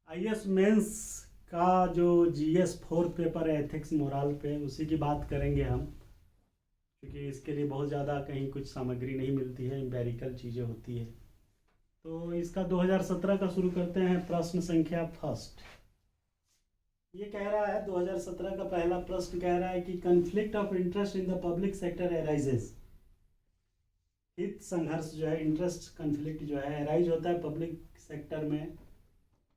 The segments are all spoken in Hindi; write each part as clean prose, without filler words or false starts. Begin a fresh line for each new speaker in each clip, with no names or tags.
आईएएस मेंस का जो जीएस फोर्थ पेपर है एथिक्स मोरल पे, उसी की बात करेंगे हम, क्योंकि इसके लिए बहुत ज़्यादा कहीं कुछ सामग्री नहीं मिलती है, एम्पेरिकल चीज़ें होती है। तो इसका 2017 का शुरू करते हैं। प्रश्न संख्या फर्स्ट ये कह रहा है, 2017 का पहला प्रश्न कह रहा है कि conflict of interest in the public sector arises. हित संघर्ष जो है, इंटरेस्ट कन्फ्लिक्ट जो है एराइज होता है पब्लिक सेक्टर में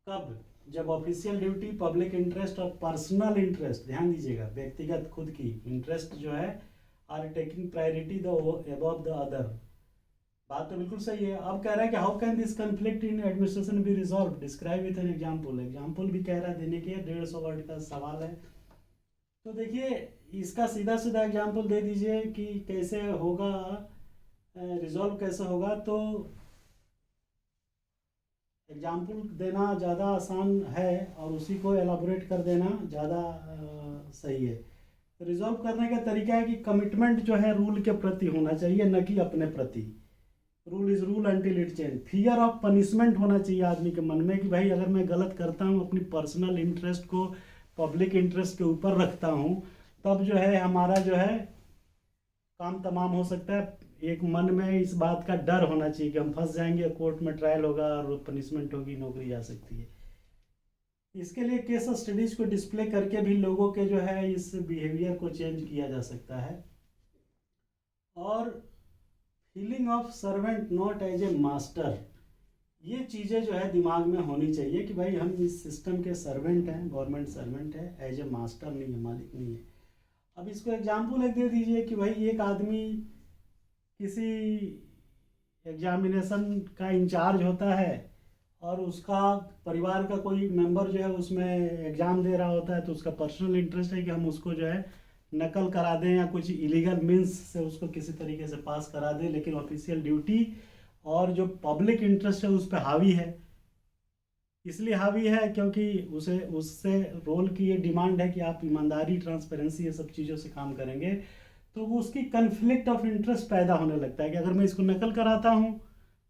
कब? जब ऑफिशियल ड्यूटी, पब्लिक इंटरेस्ट और पर्सनल इंटरेस्ट, ध्यान दीजिएगा, व्यक्तिगत खुद की इंटरेस्ट जो है, are taking priority the above the other. बात तो बिल्कुल सही है। अब कह रहा है कि how can this conflict in administration be resolve, describe with an example. Example भी कह रहा है देने के, 150 वर्ड का सवाल है। तो देखिए, इसका सीधा सीधा एग्जाम्पल दे दीजिए कि कैसे होगा, रिजॉल्व कैसे होगा। तो एग्जाम्पल देना ज़्यादा आसान है और उसी को एलाबोरेट कर देना ज़्यादा सही है। तो रिजॉल्व करने का तरीका है कि कमिटमेंट जो है रूल के प्रति होना चाहिए, न कि अपने प्रति। Rule is rule until it change. Fear of punishment होना चाहिए आदमी के मन में कि भाई अगर मैं गलत करता हूँ, अपनी पर्सनल इंटरेस्ट को पब्लिक इंटरेस्ट के ऊपर रखता हूँ, तब जो है हमारा जो है काम तमाम हो सकता है। एक मन में इस बात का डर होना चाहिए कि हम फंस जाएंगे, कोर्ट में ट्रायल होगा और पनिशमेंट होगी, नौकरी जा सकती है। इसके लिए केस स्टडीज को डिस्प्ले करके भी लोगों के जो है इस बिहेवियर को चेंज किया जा सकता है। और feeling of servant not as a master, ये चीज़ें जो है दिमाग में होनी चाहिए कि भाई हम इस सिस्टम के सर्वेंट हैं, गवर्नमेंट सर्वेंट है, एज ए मास्टर नहीं है, मालिक नहीं है। अब इसको एग्जाम्पल एक दे दीजिए कि भाई एक आदमी किसी एग्जामिनेशन का इंचार्ज होता है और उसका परिवार का कोई मेंबर जो है उसमें एग्ज़ाम दे रहा होता है, तो उसका पर्सनल इंटरेस्ट है कि हम उसको जो है नकल करा दें या कुछ इलीगल मीन्स से उसको किसी तरीके से पास करा दें, लेकिन ऑफिशियल ड्यूटी और जो पब्लिक इंटरेस्ट है उस पर हावी है। इसलिए हावी है क्योंकि उसे उससे रोल की ये डिमांड है कि आप ईमानदारी, ट्रांसपेरेंसी, ये सब चीज़ों से काम करेंगे। तो वो उसकी कन्फ्लिक्ट ऑफ इंटरेस्ट पैदा होने लगता है कि अगर मैं इसको नकल कराता हूँ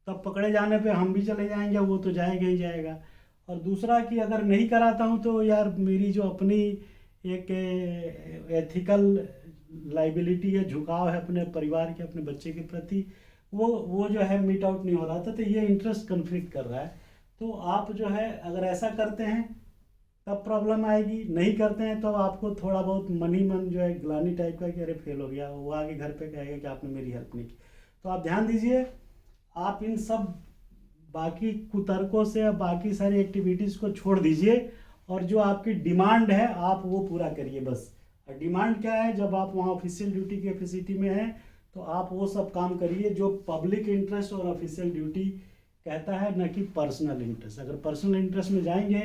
तब पकड़े जाने पे हम भी चले जाएंगे, वो तो जाएगा ही जाएगा। और दूसरा कि अगर नहीं कराता हूँ तो यार मेरी जो अपनी एक एथिकल लाइबिलिटी है, झुकाव है अपने परिवार के, अपने बच्चे के प्रति, वो जो है मीट आउट नहीं हो रहा था, तो ये इंटरेस्ट कन्फ्लिक्ट कर रहा है। तो आप जो है अगर ऐसा करते हैं तब प्रॉब्लम आएगी, नहीं करते हैं तो आपको थोड़ा बहुत मन ही मन जो है ग्लानी टाइप का कि अरे फेल हो गया, वो आगे घर पे कहेगा कि आपने मेरी हेल्प नहीं की। तो आप ध्यान दीजिए, आप इन सब बाकी कुतर्कों से या बाकी सारी एक्टिविटीज़ को छोड़ दीजिए और जो आपकी डिमांड है आप वो पूरा करिए बस। और डिमांड क्या है? जब आप वहाँ ऑफिशियल ड्यूटी की कैपेसिटी में हैं तो आप वो सब काम करिए जो पब्लिक इंटरेस्ट और ऑफिशियल ड्यूटी कहता है, न कि पर्सनल इंटरेस्ट। अगर पर्सनल इंटरेस्ट में जाएंगे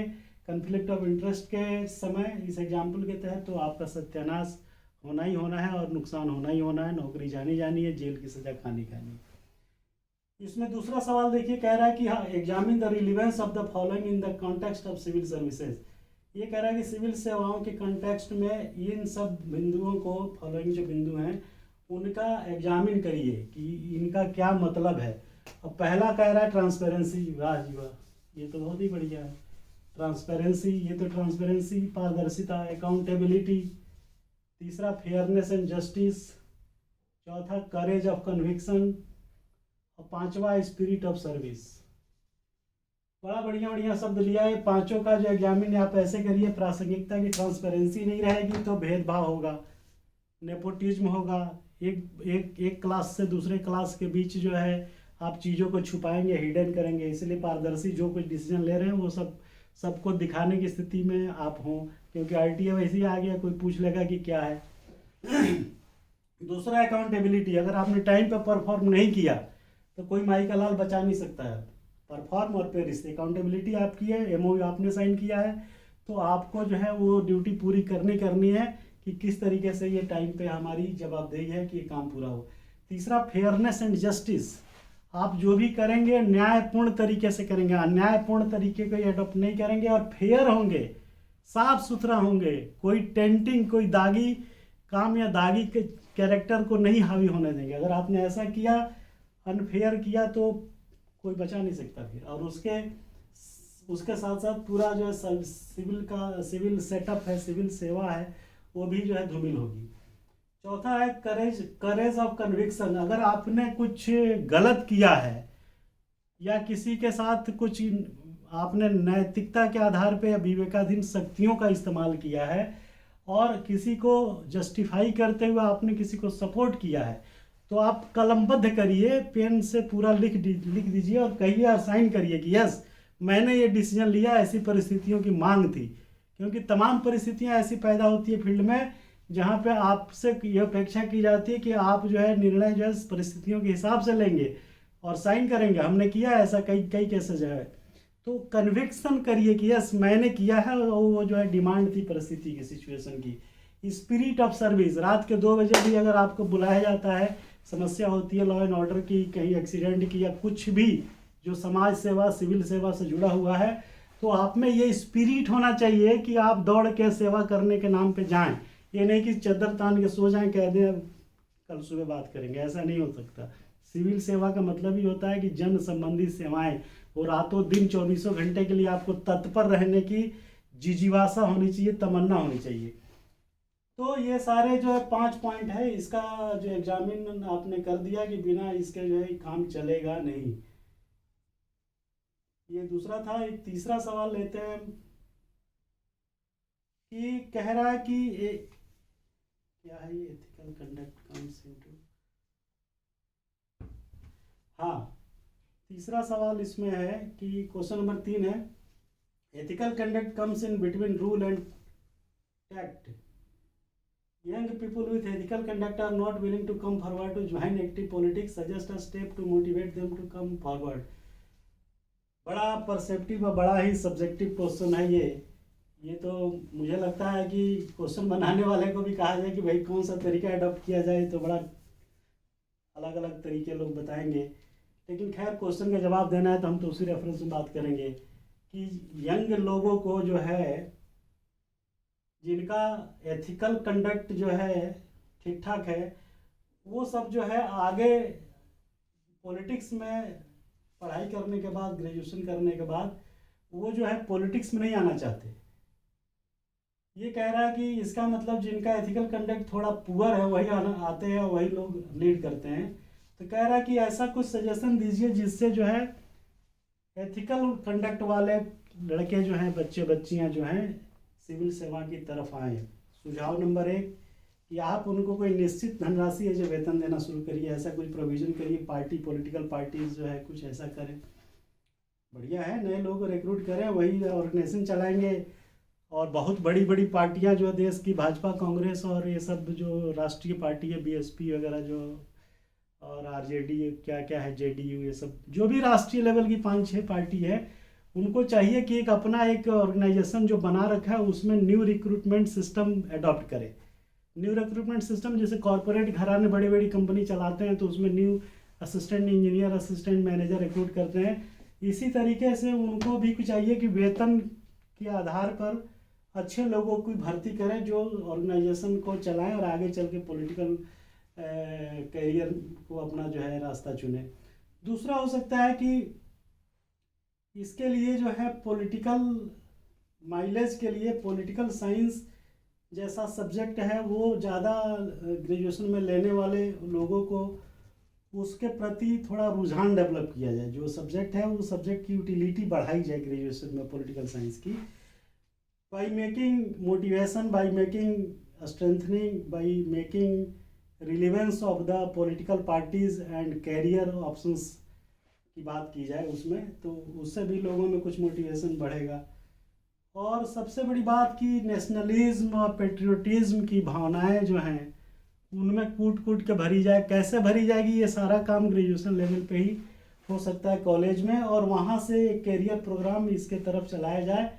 कन्फ्लिक्ट ऑफ इंटरेस्ट के समय इस एग्जाम्पल के तहत, तो आपका सत्यानाश होना ही होना है और नुकसान होना ही होना है, नौकरी जानी जानी है, जेल की सज़ा खानी खानी है। इसमें दूसरा सवाल देखिए, कह रहा है कि हाँ, examine the relevance of the following in the context of civil services. ये कह रहा है कि सिविल सेवाओं के कॉन्टेक्स्ट में इन सब बिंदुओं को, फॉलोइंग जो बिंदु हैं उनका एग्जामिन करिए कि इनका क्या मतलब है। अब पहला कह रहा है ट्रांसपेरेंसी। वाह जी वाह, ये तो बहुत ही बढ़िया है। ट्रांसपेरेंसी, ये तो ट्रांसपेरेंसी, पारदर्शिता, अकाउंटेबिलिटी। तीसरा फेयरनेस एंड जस्टिस। चौथा करेज ऑफ कन्विक्शन। और पांचवा स्पिरिट ऑफ सर्विस। बड़ा बढ़िया बढ़िया शब्द लिया है। पांचों का जो एग्जामिन आप ऐसे करिए, प्रासंगिकता की ट्रांसपेरेंसी नहीं रहेगी तो भेदभाव होगा, नेपोटिज्म होगा, एक क्लास से दूसरे क्लास के बीच जो है आप चीज़ों को छुपाएंगे, हिडन करेंगे। इसलिए पारदर्शी जो कुछ डिसीजन ले रहे हैं वो सबको दिखाने की स्थिति में आप हों, क्योंकि आरटीए वैसे ही आ गया, कोई पूछ लेगा कि क्या है। दूसरा अकाउंटेबिलिटी। अगर आपने टाइम पर परफॉर्म नहीं किया तो कोई माई का लाल बचा नहीं सकता है। परफॉर्म और पे रिश्ते, अकाउंटेबिलिटी आपकी है, एमओयू आपने साइन किया है, तो आपको जो है वो ड्यूटी पूरी करनी है कि किस तरीके से ये टाइम पे हमारी जवाबदेही है कि ये काम पूरा हो। तीसरा फेयरनेस एंड जस्टिस। आप जो भी करेंगे न्यायपूर्ण तरीके से करेंगे, अन्यायपूर्ण तरीके को एडॉप्ट नहीं करेंगे और फेयर होंगे, साफ सुथरा होंगे। कोई टेंटिंग, कोई दागी काम या दागी के कैरेक्टर को नहीं हावी होने देंगे। अगर आपने ऐसा किया, अनफेयर किया, तो कोई बचा नहीं सकता फिर। और उसके उसके साथ साथ पूरा जो है सिविल सेटअप है, सिविल सेवा है, वो भी जो है धूमिल होगी। चौथा है करेज ऑफ कन्विक्शन। अगर आपने कुछ गलत किया है या किसी के साथ कुछ आपने नैतिकता के आधार पे या विवेकाधीन शक्तियों का इस्तेमाल किया है और किसी को जस्टिफाई करते हुए आपने किसी को सपोर्ट किया है, तो आप कलमबद्ध करिए, पेन से पूरा लिख दीजिए और कहिए और साइन करिए कि यस, मैंने ये डिसीजन लिया, ऐसी परिस्थितियों की मांग थी। क्योंकि तमाम परिस्थितियां ऐसी पैदा होती है फील्ड में जहाँ पे आपसे यह अपेक्षा की जाती है कि आप जो है निर्णय जो है परिस्थितियों के हिसाब से लेंगे और साइन करेंगे। हमने किया है ऐसा, कई कई केसेज है। तो कन्विक्शन करिए कि यस, मैंने किया है, और वो जो है डिमांड थी परिस्थिति की, सिचुएशन की। Spirit of service. रात के 2 बजे भी अगर आपको बुलाया जाता है, समस्या होती है लॉ एंड ऑर्डर की, कहीं एक्सीडेंट की या कुछ भी जो समाज सेवा सिविल सेवा से जुड़ा हुआ है, तो आप में ये स्पिरिट होना चाहिए कि आप दौड़ के सेवा करने के नाम पे जाएं। ये नहीं कि चद्दर तान के सो जाएं, कह दें कल सुबह बात करेंगे, ऐसा नहीं हो सकता। सिविल सेवा का मतलब ही होता है कि जन संबंधी सेवाएं, वो रातों दिन 24 घंटे के लिए आपको तत्पर रहने की जिजीवासा होनी चाहिए, तमन्ना होनी चाहिए। तो ये सारे जो है 5 पॉइंट है, इसका जो एग्जामिन आपने कर दिया कि बिना इसके जो है काम चलेगा नहीं। ये दूसरा था। एक तीसरा सवाल लेते हैं कि कह रहा है कि क्या है ये, एथिकल कंडक्ट कम्स इनटू, हाँ, तीसरा सवाल इसमें है कि क्वेश्चन नंबर 3 है, ethical conduct comes in between rule and tact. Young people with ethical conduct are not willing to come forward to join active politics. Suggest a step to motivate them to come forward. बड़ा परसेप्टिव और बड़ा ही सब्जेक्टिव क्वेश्चन है ये तो मुझे लगता है कि क्वेश्चन बनाने वाले को भी कहा जाए कि भाई कौन सा तरीका अडॉप्ट किया जाए, तो बड़ा अलग अलग तरीके लोग बताएंगे। लेकिन खैर, क्वेश्चन का जवाब देना है तो हम तो उसी रेफरेंस में बात करेंगे कि यंग लोगों को जो है, जिनका एथिकल कंडक्ट जो है ठीक ठाक है, वो सब जो है आगे पॉलिटिक्स में पढ़ाई करने के बाद, ग्रेजुएशन करने के बाद, वो जो है पॉलिटिक्स में नहीं आना चाहते। ये कह रहा है कि इसका मतलब जिनका एथिकल कंडक्ट थोड़ा पुअर है वही आते हैं, वही लोग लीड करते हैं। तो कह रहा है कि ऐसा कुछ सजेशन दीजिए जिससे जो है एथिकल कंडक्ट वाले लड़के जो हैं, बच्चे बच्चियां जो हैं, सिविल सेवा की तरफ आए। सुझाव नंबर 1 कि आप उनको कोई निश्चित धनराशि है जो वेतन देना शुरू करिए, ऐसा कुछ प्रोविज़न करिए। पार्टी, पॉलिटिकल पार्टीज जो है कुछ ऐसा करें, बढ़िया है। नए लोग रिक्रूट करें, वही ऑर्गेनाइजेशन चलाएंगे। और बहुत बड़ी बड़ी पार्टियां जो देश की, भाजपा, कांग्रेस और ये सब जो राष्ट्रीय पार्टी है, बीएसपी वगैरह जो, और आरजेडी, क्या क्या है, जेडीयू, ये सब जो भी राष्ट्रीय लेवल की 5-6 पार्टी है, उनको चाहिए कि एक अपना एक ऑर्गेनाइजेशन जो बना रखा है उसमें न्यू रिक्रूटमेंट सिस्टम अडॉप्ट करे। न्यू रिक्रूटमेंट सिस्टम जैसे कॉरपोरेट घराने बड़ी बड़ी कंपनी चलाते हैं, तो उसमें new assistant engineer, assistant manager recruit करते हैं। इसी तरीके से उनको भी चाहिए कि वेतन के आधार पर अच्छे लोगों की भर्ती करें जो ऑर्गेनाइजेशन को चलाएं और आगे चल के पॉलिटिकल करियर को अपना जो है रास्ता चुने। दूसरा हो सकता है कि इसके लिए जो है पॉलिटिकल माइलेज के लिए पॉलिटिकल साइंस जैसा सब्जेक्ट है वो ज़्यादा ग्रेजुएशन में लेने वाले लोगों को उसके प्रति थोड़ा रुझान डेवलप किया जाए। जो सब्जेक्ट है वो सब्जेक्ट की यूटिलिटी बढ़ाई जाए ग्रेजुएशन में पॉलिटिकल साइंस की, by making motivation, by making strengthening, by making relevance of the political parties and career options की बात की जाए उसमें, तो उससे भी लोगों में कुछ मोटिवेशन बढ़ेगा। और सबसे बड़ी बात कि नेशनलिज्म और पेट्रियोटिज्म की भावनाएं जो हैं उनमें कूट कूट के भरी जाए। कैसे भरी जाएगी, ये सारा काम ग्रेजुएशन लेवल पे ही हो सकता है कॉलेज में, और वहाँ से एक कैरियर प्रोग्राम इसके तरफ चलाया जाए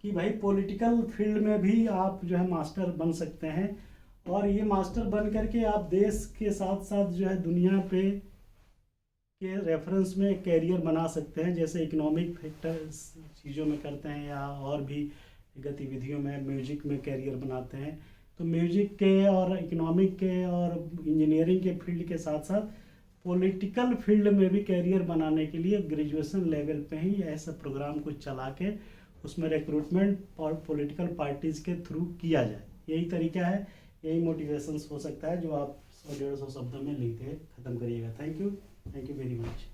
कि भाई पॉलिटिकल फील्ड में भी आप जो है मास्टर बन सकते हैं, और ये मास्टर बन करके आप देश के साथ साथ जो है दुनिया पे के रेफरेंस में एक कैरियर बना सकते हैं, जैसे इकोनॉमिक फैक्टर्स चीज़ों में करते हैं या और भी गतिविधियों में, म्यूजिक में कैरियर बनाते हैं। तो म्यूजिक के और इकोनॉमिक के और इंजीनियरिंग के फील्ड के साथ साथ पॉलिटिकल फील्ड में भी कैरियर बनाने के लिए ग्रेजुएशन लेवल पे ही ऐसा प्रोग्राम को चला के उसमें रिक्रूटमेंट और पॉलिटिकल पार्टीज़ के थ्रू किया जाए। यही तरीका है, यही मोटिवेशंस हो सकता है जो आप 100-150 शब्दों में लिख के ख़त्म करिएगा। Thank you very much.